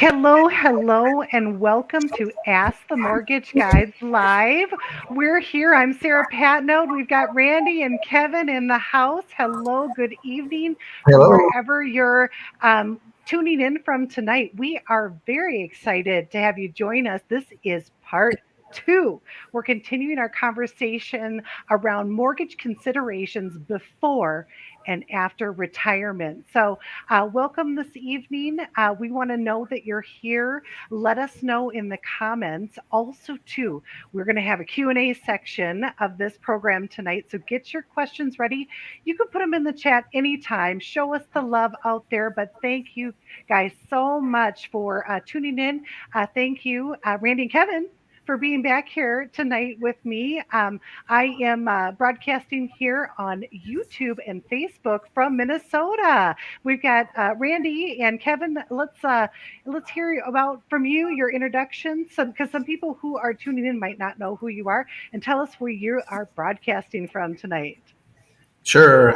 Hello, and welcome to Ask the Mortgage Guys Live. We're here. I'm Sarah Patnode. We've got Randy and Kevin in the house. Hello, good evening from Hello. wherever you're tuning in from tonight. We are very excited to have you join us. This is part two. We're continuing our conversation around mortgage considerations before and after retirement. So, welcome this evening. We want to know that you're here. Let us know in the comments. Also, too, we're going to have a Q&A section of this program tonight. So get your questions ready. You can put them in the chat anytime. Show us the love out there. But thank you guys so much for tuning in. Thank you, Randy and Kevin, for being back here tonight with me. I am broadcasting here on YouTube and Facebook from Minnesota. We've got Randy and Kevin. Let's hear about from you your introduction, because some people who are tuning in might not know who you are, and tell us where you are broadcasting from tonight. Sure.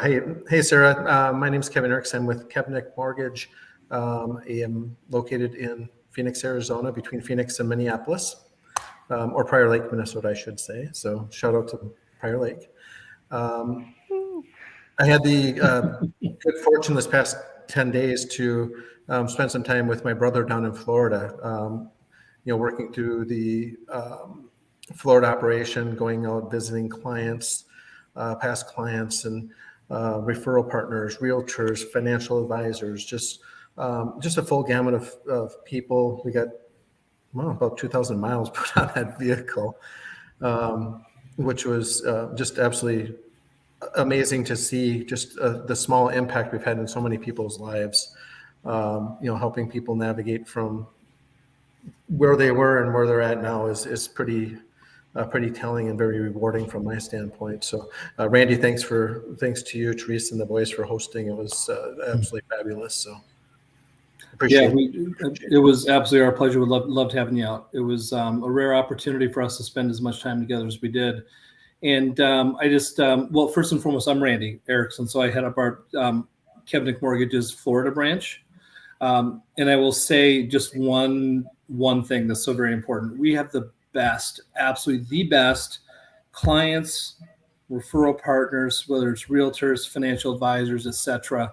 Hey, Sarah. My name is Kevin Erks. I'm with Kevnick Mortgage. I am located in Phoenix, Arizona, between Phoenix and Minneapolis, or Prior Lake, Minnesota, I should say. So shout out to Prior Lake. I had the good fortune this past 10 days to spend some time with my brother down in Florida, working through the Florida operation, going out visiting clients, past clients, and referral partners, realtors, financial advisors, just a full gamut of people. We got about 2,000 miles put on that vehicle, which was just absolutely amazing to see just the small impact we've had in so many people's lives, helping people navigate from where they were and where they're at now is pretty telling and very rewarding from my standpoint. So Randy, thanks to you, Teresa, and the boys for hosting. It was absolutely fabulous. So appreciate it was absolutely our pleasure. We loved having you out. It was a rare opportunity for us to spend as much time together as we did. And I just, well, first and foremost, I'm Randy Erickson. So I head up our Kevnick Mortgage's Florida branch. And I will say just one thing that's so very important. We have the best, absolutely the best clients, referral partners, whether it's realtors, financial advisors, etc.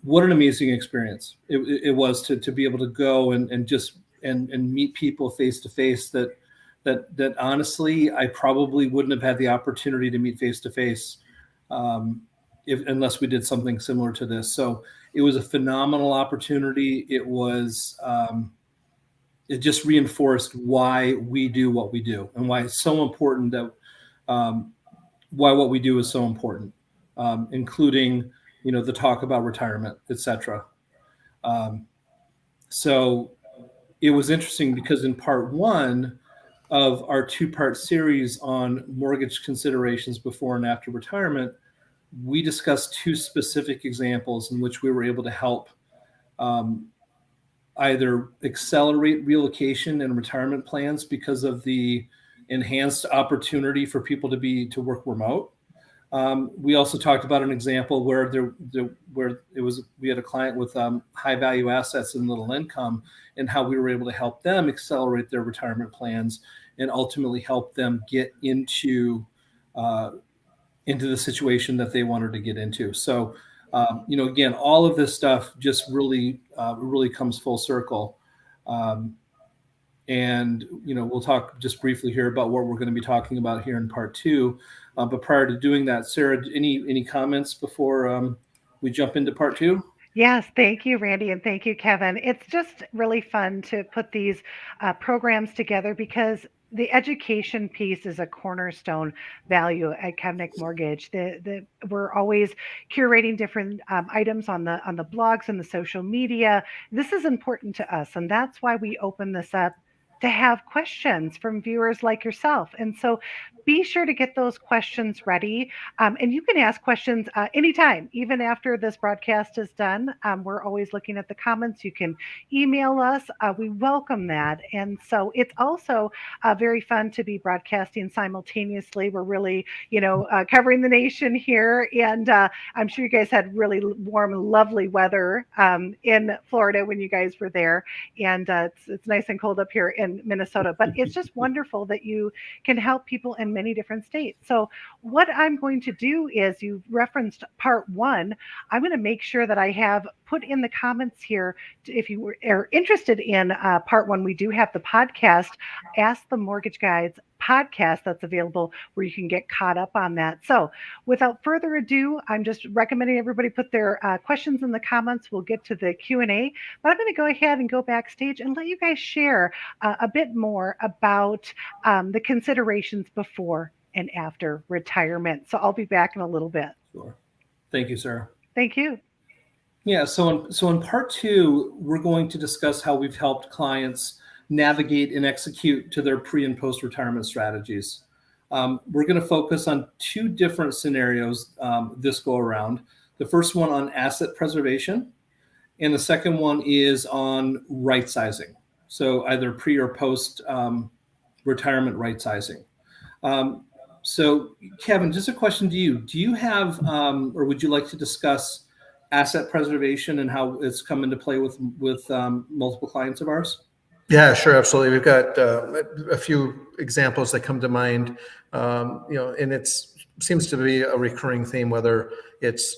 What an amazing experience it was to be able to go and just meet people face to face that honestly, I probably wouldn't have had the opportunity to meet face to face unless we did something similar to this. So it was a phenomenal opportunity. It was, it just reinforced why we do what we do and why it's so important that, why what we do is so important, including, the talk about retirement, etc. So it was interesting because in part one of our two-part series on mortgage considerations before and after retirement, we discussed two specific examples in which we were able to help either accelerate relocation and retirement plans because of the enhanced opportunity for people to work remote. We also talked about an example where we had a client with high value assets and little income, and how we were able to help them accelerate their retirement plans and ultimately help them get into the situation that they wanted to get into. So, again, all of this stuff just really comes full circle. And, we'll talk just briefly here about what we're going to be talking about here in part two. But prior to doing that, Sarah, any comments before we jump into part two? Yes, thank you, Randy, and thank you, Kevin. It's just really fun to put these programs together because the education piece is a cornerstone value at Kevnick Mortgage. We're always curating different items on the blogs and the social media. This is important to us, and that's why we open this up to have questions from viewers like yourself. And so be sure to get those questions ready. And you can ask questions anytime, even after this broadcast is done. We're always looking at the comments. You can email us. We welcome that. And so it's also very fun to be broadcasting simultaneously. We're really, covering the nation here. And I'm sure you guys had really warm, lovely weather in Florida when you guys were there. And it's nice and cold up here in Minnesota. But it's just wonderful that you can help people in many different states. So, what I'm going to do is you referenced part one. I'm going to make sure that I have put in the comments here. If you are interested in part one, we do have the podcast, Ask the Mortgage Guides podcast, that's available where you can get caught up on that. So, without further ado, I'm just recommending everybody put their questions in the comments. We'll get to the Q&A, but I'm going to go ahead and go backstage and let you guys share a bit more about the considerations before and after retirement. So I'll be back in a little bit. Sure. Thank you, Sarah. Thank you. Yeah, so in part two, we're going to discuss how we've helped clients navigate and execute to their pre and post retirement strategies. We're going to focus on two different scenarios this go around. The first one on asset preservation, and the second one is on right sizing. So either pre or post retirement right sizing. So Kevin, just a question to you. Do you have, or would you like to discuss asset preservation and how it's come into play with multiple clients of ours? Yeah, sure, absolutely. We've got a few examples that come to mind, and it seems to be a recurring theme, whether it's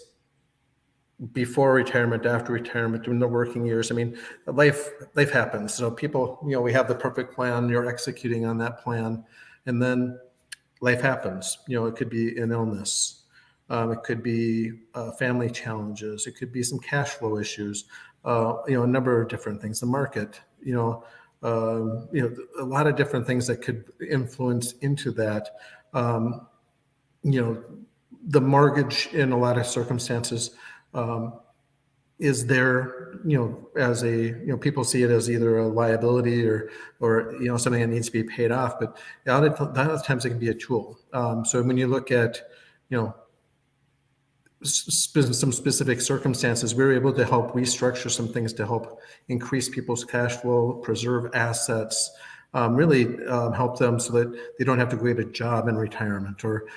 before retirement, after retirement, during the working years. I mean, life happens. So people, we have the perfect plan, you're executing on that plan, and then life happens. It could be an illness. It could be family challenges. It could be some cash flow issues. A number of different things. The market. A lot of different things that could influence into that. The mortgage in a lot of circumstances is there, as people see it as either a liability or something that needs to be paid off. But a lot of times it can be a tool. So when you look at, some specific circumstances, we were able to help restructure some things to help increase people's cash flow, preserve assets, really help them so that they don't have to go get a job in retirement, or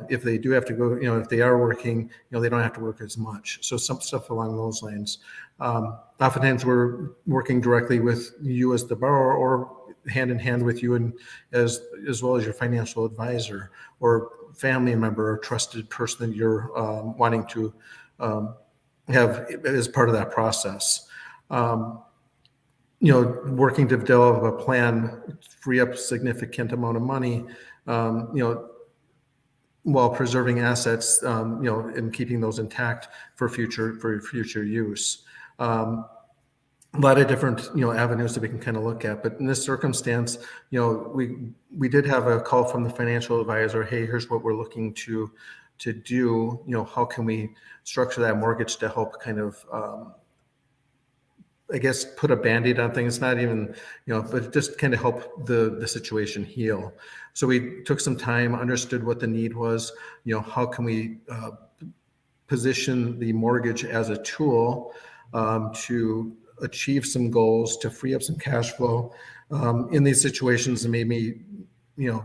if they do have to go, if they are working, they don't have to work as much. So some stuff along those lines. Oftentimes we're working directly with you as the borrower, or hand in hand with you, and as well as your financial advisor or family member or trusted person that you're wanting to have as part of that process. Working to develop a plan, free up a significant amount of money, while preserving assets, and keeping those intact for future use. A lot of different, avenues that we can kind of look at. But in this circumstance, we did have a call from the financial advisor. Hey, here's what we're looking to do. How can we structure that mortgage to help kind of, I guess, put a Band-Aid on things, not even, but just kind of help the situation heal. So we took some time, understood what the need was, how can we position the mortgage as a tool to achieve some goals, to free up some cash flow in these situations. And maybe, it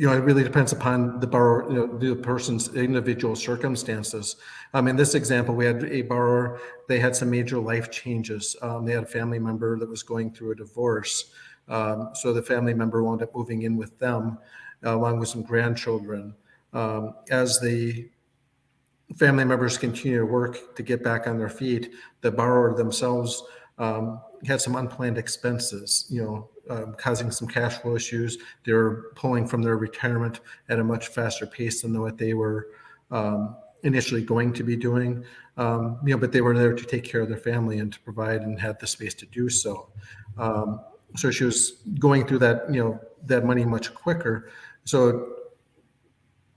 really depends upon the borrower, the person's individual circumstances. In this example, we had a borrower, they had some major life changes. They had a family member that was going through a divorce. So the family member wound up moving in with them, along with some grandchildren. As the family members continue to work to get back on their feet, the borrower themselves had some unplanned expenses, causing some cash flow issues. They were pulling from their retirement at a much faster pace than what they were initially going to be doing. But they were there to take care of their family and to provide, and had the space to do so. So she was going through that, that money much quicker. So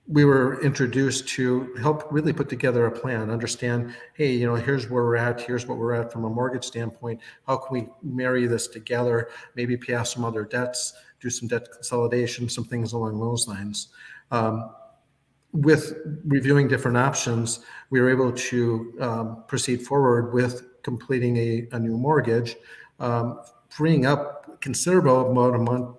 we were introduced to help really put together a plan, understand, hey, here's where we're at, here's what we're at from a mortgage standpoint. How can we marry this together, maybe pay off some other debts, do some debt consolidation, some things along those lines. With reviewing different options, we were able to proceed forward with completing a new mortgage, freeing up considerable amount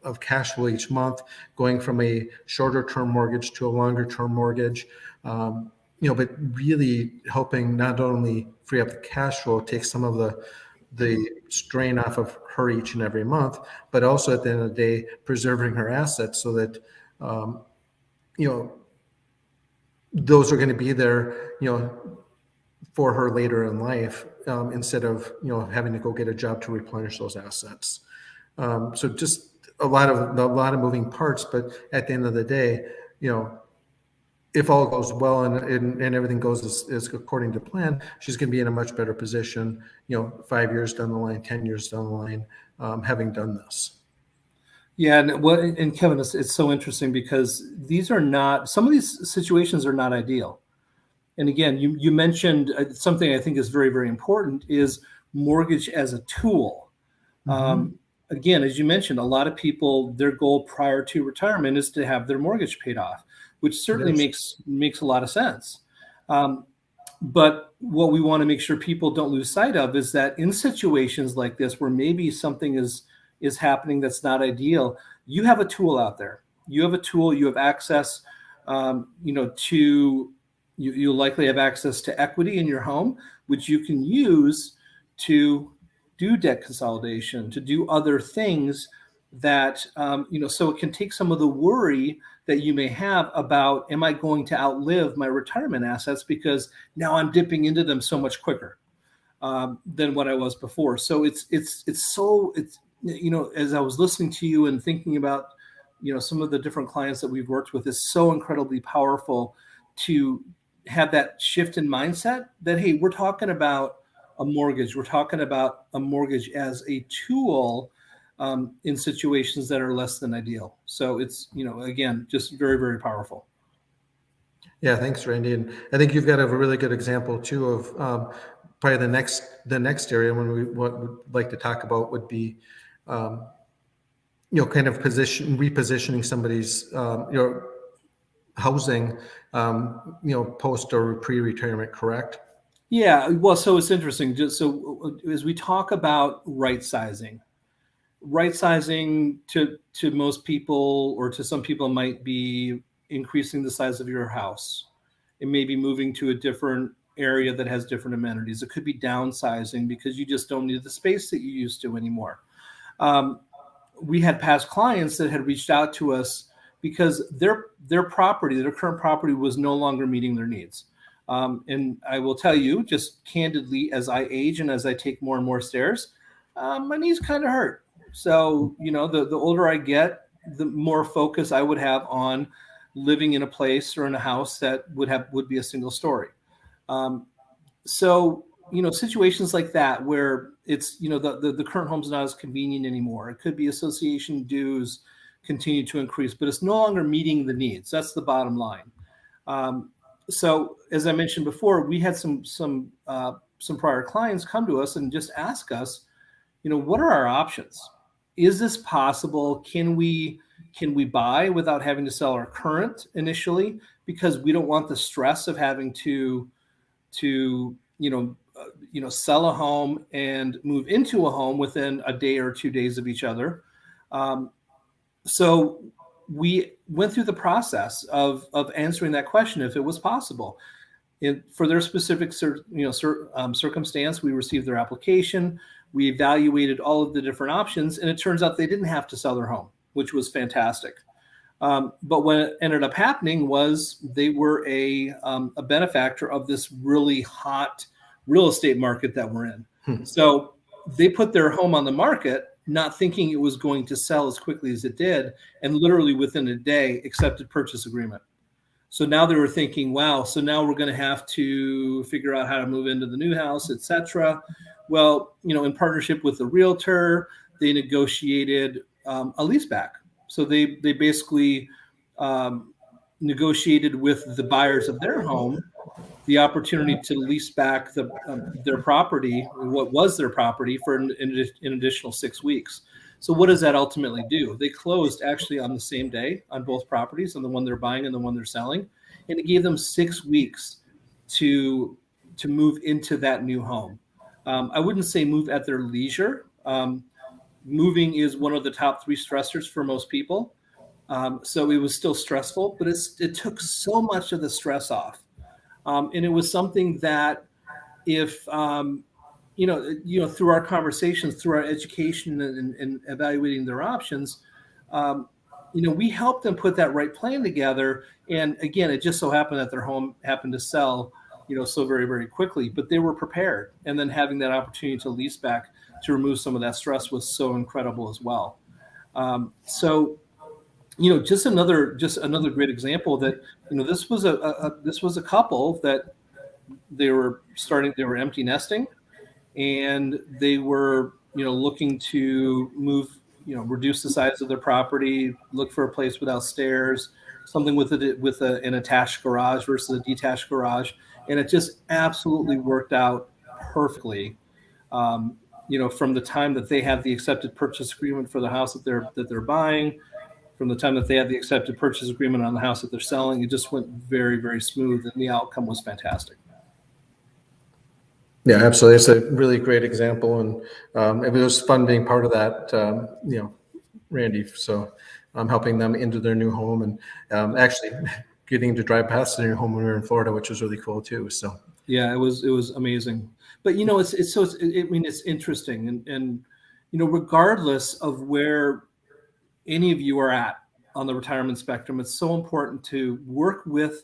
of cash flow each month, going from a shorter term mortgage to a longer term mortgage. But really helping not only free up the cash flow, take some of the strain off of her each and every month, but also at the end of the day, preserving her assets so that, those are going to be there, for her later in life, instead of, having to go get a job to replenish those assets. So just a lot of moving parts, but at the end of the day, if all goes well and everything goes as according to plan, she's going to be in a much better position, 5 years down the line, 10 years down the line, having done this. Yeah, and Kevin, it's so interesting because some of these situations are not ideal. And again, you mentioned something I think is very, very important is mortgage as a tool. Again, as you mentioned, a lot of people, their goal prior to retirement is to have their mortgage paid off, which certainly makes a lot of sense. But what we want to make sure people don't lose sight of is that in situations like this, where maybe something is happening that's not ideal, you have a tool out there. You have a tool. You have access, you'll likely have access to equity in your home, which you can use to do debt consolidation, to do other things that, so it can take some of the worry that you may have about, am I going to outlive my retirement assets because now I'm dipping into them so much quicker than what I was before. So it's as I was listening to you and thinking about, some of the different clients that we've worked with, is so incredibly powerful to have that shift in mindset that, hey, we're talking about a mortgage. We're talking about a mortgage as a tool in situations that are less than ideal. So it's, again, just very, very powerful. Yeah, thanks, Randy. And I think you've got a really good example too of probably the next area what we'd like to talk about would be, kind of repositioning somebody's, housing, post or pre-retirement, correct? Yeah, well, so it's interesting. Just so as we talk about rightsizing to most people, or to some people, might be increasing the size of your house. It may be moving to a different area that has different amenities. It could be downsizing because you just don't need the space that you used to anymore. We had past clients that had reached out to us because their current property was no longer meeting their needs. And I will tell you, just candidly, as I age and as I take more and more stairs, my knees kind of hurt. So, the older I get, the more focus I would have on living in a place or in a house that would be a single story. So, situations like that where it's, the current home's not as convenient anymore. It could be association dues continue to increase, but it's no longer meeting the needs. That's the bottom line. So as I mentioned before, we had some prior clients come to us and just ask us, what are our options? Is this possible? Can we buy without having to sell our current initially, because we don't want the stress of having to sell a home and move into a home within a day or 2 days of each other. So we went through the process of answering that question if it was possible. For their specific circumstance, we received their application. We evaluated all of the different options, and it turns out they didn't have to sell their home, which was fantastic. But what ended up happening was they were a benefactor of this really hot real estate market that we're in. So they put their home on the market, not thinking it was going to sell as quickly as it did, and literally within a day accepted purchase agreement. So now they were thinking, wow, so now we're going to have to figure out how to move into the new house, et cetera. Well, in partnership with the realtor, they negotiated a leaseback. So they basically negotiated with the buyers of their home the opportunity to lease back their property, what was their property, for an additional 6 weeks. So what does that ultimately do? They closed actually on the same day on both properties, on the one they're buying and the one they're selling, and it gave them 6 weeks to move into that new home. I wouldn't say move at their leisure. Moving is one of the top three stressors for most people. So it was still stressful, but it took so much of the stress off. And it was something that if through our conversations, through our education and evaluating their options, we helped them put that right plan together. And again, it just so happened that their home happened to sell, so very, very quickly, but they were prepared. And then having that opportunity to lease back to remove some of that stress was so incredible as well. So just another great example that this was a couple that they were empty nesting, and they were looking to move, reduce the size of their property, look for a place without stairs, something with an attached garage versus a detached garage, and it just absolutely worked out perfectly. From the time that they have the accepted purchase agreement for the house that they're buying, from the time that they had the accepted purchase agreement on the house that they're selling, it just went very, very smooth, and the outcome was fantastic. Yeah, absolutely. It's a really great example, and it was fun being part of that. Randy. So helping them into their new home, and actually getting to drive past their new home when we were in Florida, which was really cool too. So yeah, it was amazing. But it's interesting, and regardless of where any of you are at on the retirement spectrum, it's so important to work with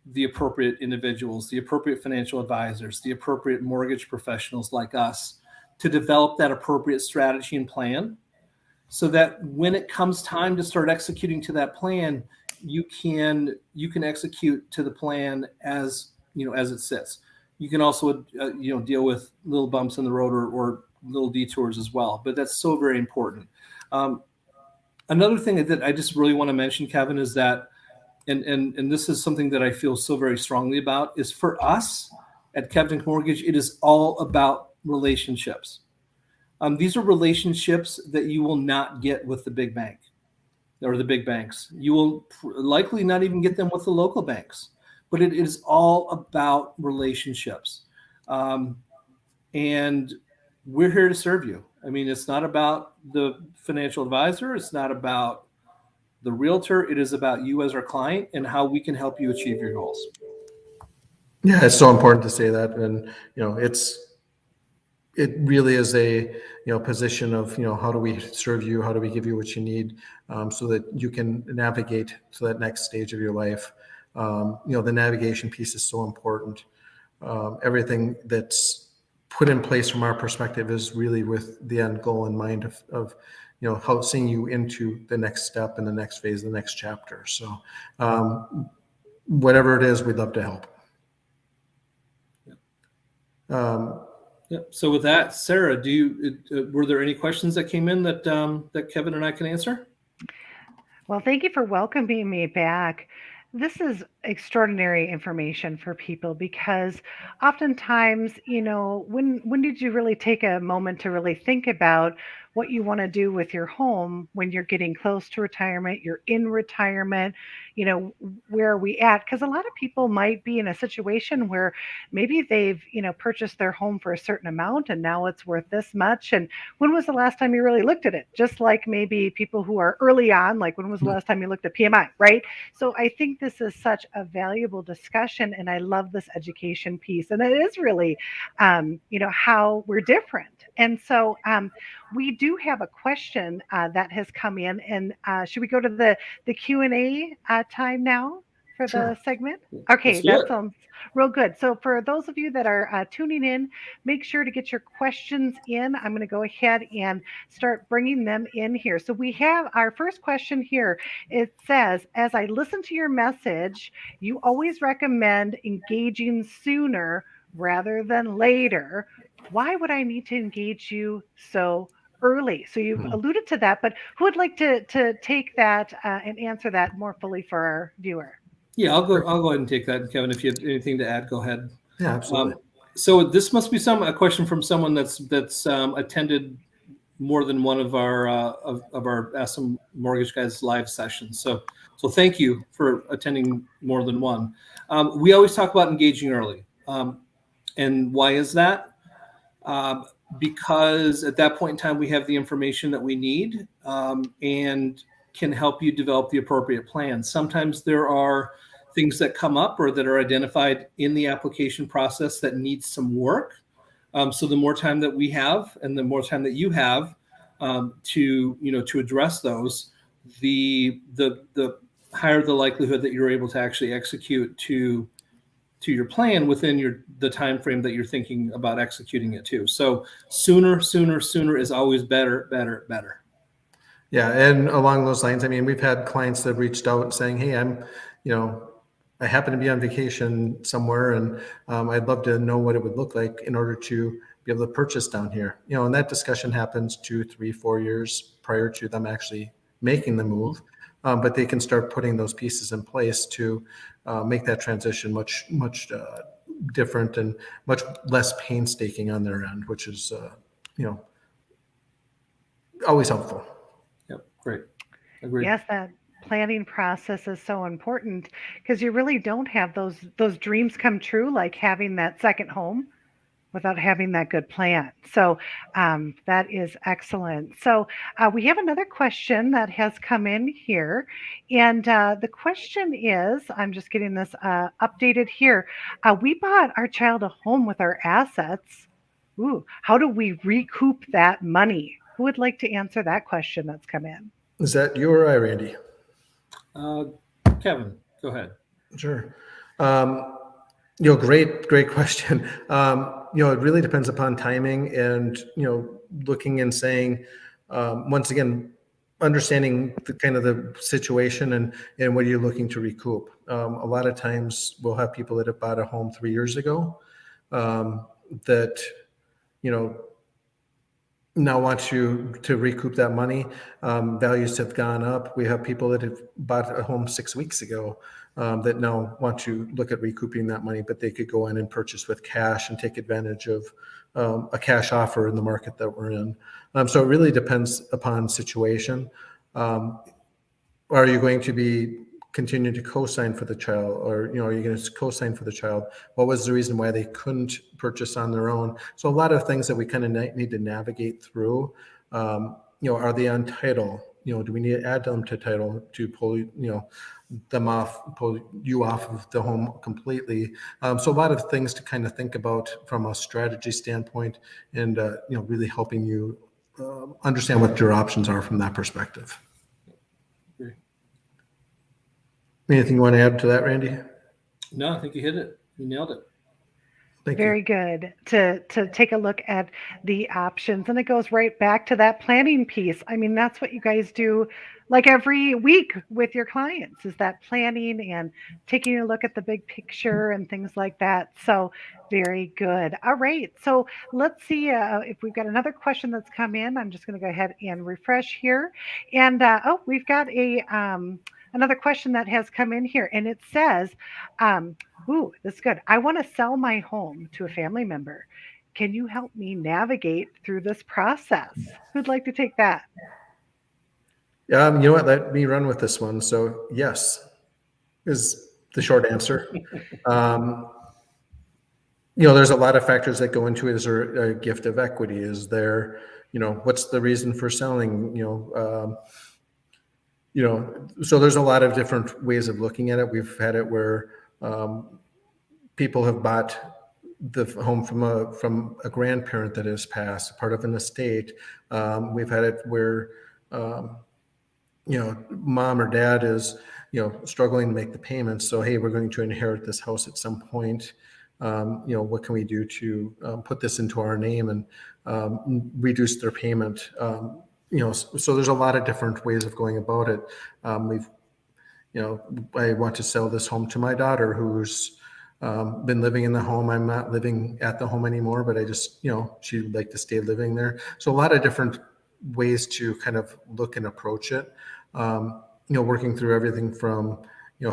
the appropriate individuals, the appropriate financial advisors, the appropriate mortgage professionals like us to develop that appropriate strategy and plan, so that when it comes time to start executing to that plan, you can execute to the plan as it sits. You can also deal with little bumps in the road or little detours as well, but that's so very important. Another thing that I just really want to mention, Kevin, is that, and this is something that I feel so very strongly about, is for us at Kevin Mortgage, it is all about relationships. These are relationships that you will not get with the big bank or the big banks. You will likely not even get them with the local banks, but it is all about relationships. And we're here to serve you. I mean, it's not about the financial advisor. It's not about the realtor. It is about you as our client and how we can help you achieve your goals. Yeah, it's so important to say that. And, it really is a, position of, how do we serve you? How do we give you what you need, so that you can navigate to that next stage of your life? The navigation piece is so important. Everything that's put in place from our perspective is really with the end goal in mind of how seeing you into the next step and the next phase, the next chapter. So whatever it is, we'd love to help. So with that, Sarah, were there any questions that came in that Kevin and I can answer? Well, thank you for welcoming me back. This is extraordinary information for people because oftentimes, when did you really take a moment to really think about what you want to do with your home when you're getting close to retirement, you're in retirement, where are we at? Because a lot of people might be in a situation where maybe they've, purchased their home for a certain amount and now it's worth this much. And when was the last time you really looked at it? Just like maybe people who are early on, like when was the last time you looked at PMI, right? So I think this is such a valuable discussion, and I love this education piece. And it is really, how we're different. And so we do have a question that has come in, and should we go to the Q&A time now for the segment? Okay, that sounds real good. So for those of you that are tuning in, make sure to get your questions in. I'm going to go ahead and start bringing them in here. So we have our first question here. It says, as I listen to your message, you always recommend engaging sooner rather than later. Why would I need to engage you so early? So you've alluded to that, but who would like to take that and answer that more fully for our viewer? Yeah, I'll go ahead and take that. Kevin, if you have anything to add, go ahead. Yeah, absolutely. So this must be a question from someone that's attended more than one of our Ask Some Mortgage Guys live sessions. So thank you for attending more than one. We always talk about engaging early, and why is that? Um, because at that point in time, we have the information that we need, and can help you develop the appropriate plan. Sometimes there are things that come up or that are identified in the application process that needs some work. So the more time that we have, and the more time that you have, to address those, the higher the likelihood that you're able to actually execute to your plan within the time frame that you're thinking about executing it to. So sooner is always better. Yeah, and along those lines, I mean, we've had clients that reached out saying, "Hey, I happen to be on vacation somewhere, and I'd love to know what it would look like in order to be able to purchase down here." And that discussion happens 2, 3, 4 years prior to them actually making the move, but they can start putting those pieces in place to make that transition much different and much less painstaking on their end, which is always helpful. Yep, great. Agreed. Yes, that planning process is so important because you really don't have those dreams come true, like having that second home, without having that good plan. So that is excellent. So we have another question that has come in here. And the question is, I'm just getting this updated here. We bought our child a home with our assets. Ooh, how do we recoup that money? Who would like to answer that question that's come in? Is that you or I, Randy? Uh, Kevin, go ahead. Sure. Great question. It really depends upon timing and, looking and saying, once again, understanding the kind of the situation and what you're looking to recoup. A lot of times we'll have people that have bought a home 3 years ago, that, now want to recoup that money. Values have gone up. We have people that have bought a home 6 weeks ago, that now want to look at recouping that money, but they could go in and purchase with cash and take advantage of a cash offer in the market that we're in. So it really depends upon situation. Are you going to be continue to co-sign for the child, or are you going to co-sign for the child? What was the reason why they couldn't purchase on their own? So a lot of things that we kind of need to navigate through. Are they on title? Do we need to add them to title to pull pull you off of the home completely? So a lot of things to kind of think about from a strategy standpoint, and really helping you understand what your options are from that perspective. Anything you want to add to that, Randy? No, I think you hit it. You nailed it. Thank Very you. good to take a look at the options. And it goes right back to that planning piece. I mean, that's what you guys do like every week with your clients, is that planning and taking a look at the big picture and things like that. So very good. All right. So let's see if we've got another question that's come in. I'm just going to go ahead and refresh here. And we've got a another question that has come in here, and it says, ooh, this is good. I want to sell my home to a family member. Can you help me navigate through this process? Who'd like to take that? You know what? Let me run with this one. So yes, is the short answer. There's a lot of factors that go into it. Is there a gift of equity? Is there, what's the reason for selling? So there's a lot of different ways of looking at it. We've had it where people have bought the home from a grandparent that has passed, part of an estate. We've had it where mom or dad is struggling to make the payments. So hey, we're going to inherit this house at some point. What can we do to put this into our name and reduce their payment? So there's a lot of different ways of going about it. I want to sell this home to my daughter who's been living in the home. I'm not living at the home anymore, but I just, she'd like to stay living there. So a lot of different ways to kind of look and approach it. Working through everything from,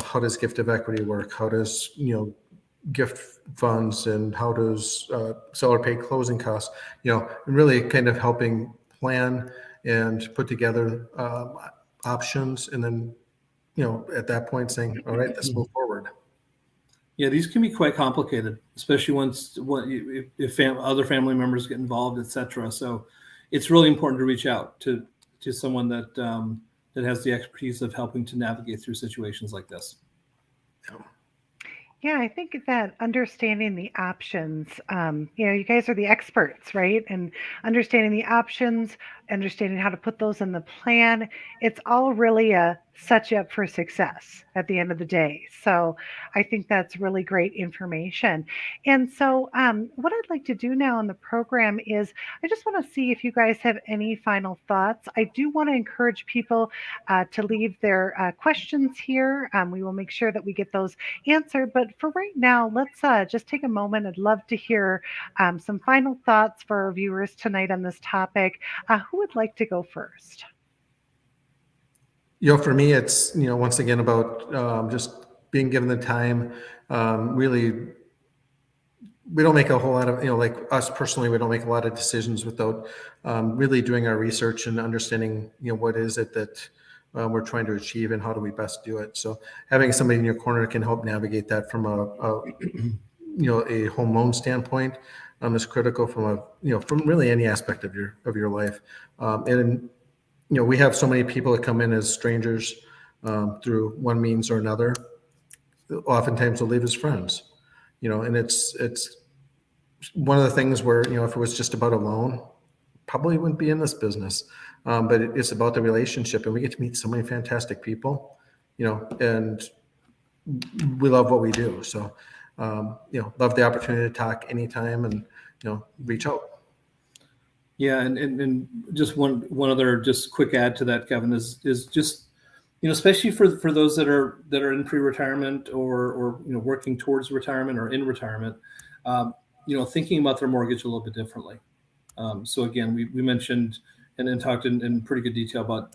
how does gift of equity work? How does, gift funds, and how does seller pay closing costs, and really kind of helping plan and put together options, and then at that point saying, all right, let's move forward. Yeah, these can be quite complicated, especially if other family members get involved, etc. So it's really important to reach out to someone that has the expertise of helping to navigate through situations like this. Yeah, I think that understanding the options, you guys are the experts, right? And understanding the options, understanding how to put those in the plan, it's all really a set you up for success at the end of the day. So I think that's really great information. And so, what I'd like to do now in the program is I just want to see if you guys have any final thoughts. I do want to encourage people to leave their questions here. We will make sure that we get those answer. But for right now, let's just take a moment. I'd love to hear some final thoughts for our viewers tonight on this topic. Who would like to go first? For me, it's once again about just being given the time. Really, we don't make a whole lot of like us personally. We don't make a lot of decisions without really doing our research and understanding what is it that we're trying to achieve and how do we best do it. So having somebody in your corner can help navigate that from a home loan standpoint is critical from from really any aspect of your life. And we have so many people that come in as strangers through one means or another. Oftentimes they'll leave as friends, and it's one of the things where if it was just about a loan, probably wouldn't be in this business. But it's about the relationship, and we get to meet so many fantastic people, and we love what we do. So, love the opportunity to talk anytime and, reach out. Yeah, and just one other just quick add to that, Kevin, is just especially for those that are in pre-retirement or working towards retirement or in retirement, thinking about their mortgage a little bit differently. So again, we mentioned and then talked in pretty good detail about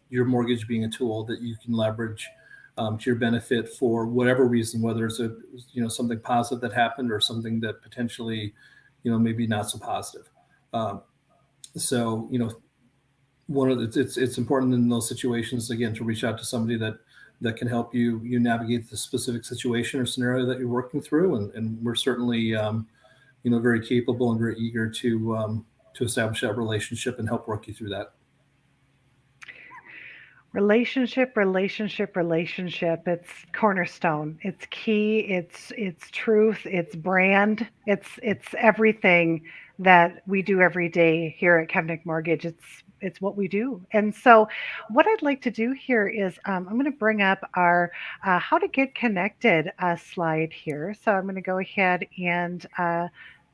your mortgage being a tool that you can leverage to your benefit for whatever reason, whether it's something positive that happened or something that potentially maybe not so positive. So it's important in those situations again to reach out to somebody that can help you navigate the specific situation or scenario that you're working through, and we're certainly very capable and very eager to establish that relationship and help work you through that. Relationship, relationship, relationship. It's cornerstone. It's key. It's truth. It's brand. It's everything that we do every day here at Kevnick Mortgage. It's what we do. And so, what I'd like to do here is I'm going to bring up our how to get connected slide here. So I'm going to go ahead and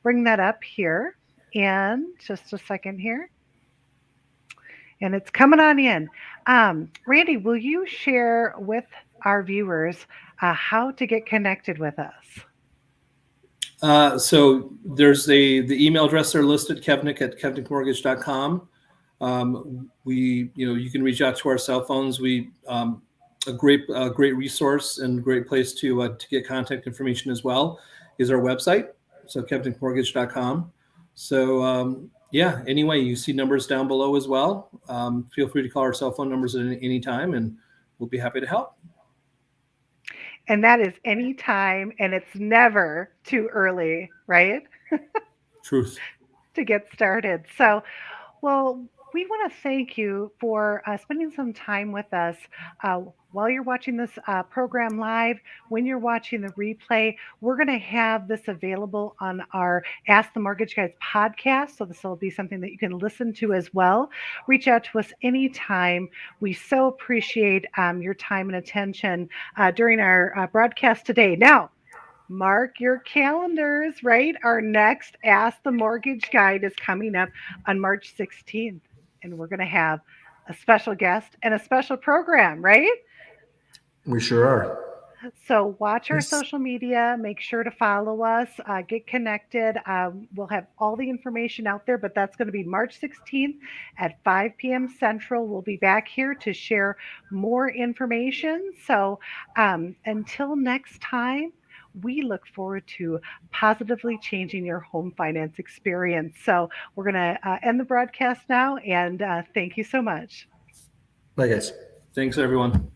bring that up here. And just a second here. And it's coming on in. Randy, will you share with our viewers how to get connected with us? So there's the email address there listed, kevnick@kevnickmortgage.com. You can reach out to our cell phones. A great resource and great place to get contact information as well is our website, so kevnickmortgage.com. So anyway, you see numbers down below as well. Feel free to call our cell phone numbers at any time, and we'll be happy to help. And that is any time, and it's never too early, right? Truth. To get started. So, well, we want to thank you for spending some time with us while you're watching this program live. When you're watching the replay, we're going to have this available on our Ask the Mortgage Guys podcast. So this will be something that you can listen to as well. Reach out to us anytime. We so appreciate your time and attention during our broadcast today. Now, mark your calendars, right? Our next Ask the Mortgage Guide is coming up on March 16th, and we're going to have a special guest and a special program, right? We sure are. So watch our Yes. social media, make sure to follow us, get connected. We'll have all the information out there, but that's going to be March 16th at 5 p.m. Central. We'll be back here to share more information. So until next time, we look forward to positively changing your home finance experience. So we're going to end the broadcast now, and thank you so much. Bye, guys. Thanks, everyone.